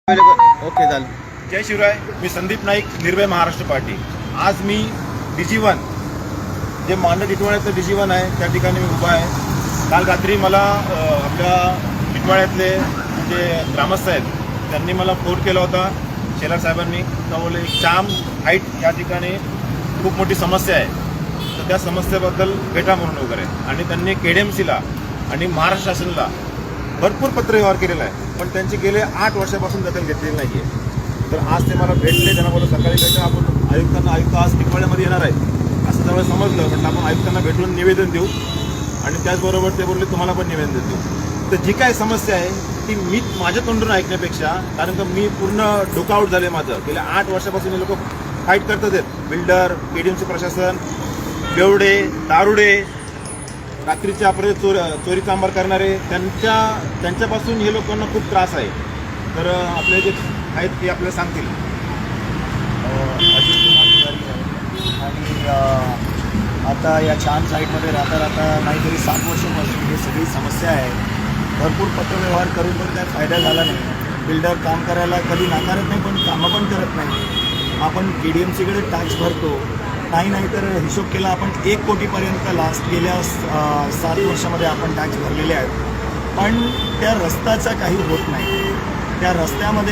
Okay झालं. जय शिवराय. मी संदीप नाईक, निर्भय Maharashtra party. आज मी DG1 जे मांडा टिटवाळ्यातलं DG1 आहे त्या ठिकाणी मी उभा आहे. काल रात्री मला आपल्या टिटवाळ्यातले जे ग्रामस्थ आहेत त्यांनी मला फोन केला होता शेलार साहेबांनी. तर बोलले जाम हाईट या ठिकाणी खूप मोठी समस्या आहे, तर त्या समस्येबद्दल भेटा म्हणून वगैरे. आणि त्यांनी KDMCला आणि महाराष्ट्र शासनाला भरपूर पत्रव्यवहार केलेला आहे, पण त्यांचे गेले 8 वर्षापासून दखल घेतलेली नाही आहे. तर आज ते मला भेटले. त्यांना बोललं सकाळी भेटा, आपण आयुक्त आज टिटवाळ्यामध्ये येणार आहेत असं जवळ समजलं. म्हटलं आपण आयुक्तांना भेटून निवेदन देऊ. आणि त्याचबरोबर ते बोलले तुम्हाला पण निवेदन देऊ. तर जी काय समस्या आहे ती मी माझ्या तोंडून ऐकण्यापेक्षा, कारण का मी पूर्ण डोकाआउट झाले माझं. गेल्या 8 वर्षापासून हे लोक फाईट करतात आहेत. बिल्डर, KDMC प्रशासन, बेवडे, दारुडे, रात्रीच्या अपराधी चोरी चांबार करणारे, त्यांच्यापासून हे लोकांना खूप त्रास आहे. तर आपले जे आहेत ते आपल्याला सांगतील. अजित कुमार तिवारी आहे आणि आता या छान साईटमध्ये राहता नाहीतरी 7 वर्षापासून ही सगळी समस्या आहे. भरपूर पत्रव्यवहार करून पण काय फायदा झाला नाही. बिल्डर काम करायला कधी नाकारत नाही, पण कामं पण करत नाही. आपण KDMCकडे टॅक्स भरतो नाही तर हिशोब केला आपण 1 कोटीपर्यंत लास्ट गेल्या 7 वर्षामध्ये आपण टॅक्स भरलेले आहेत. पण त्या रस्त्याचा काही होत नाही. त्या रस्त्यामध्ये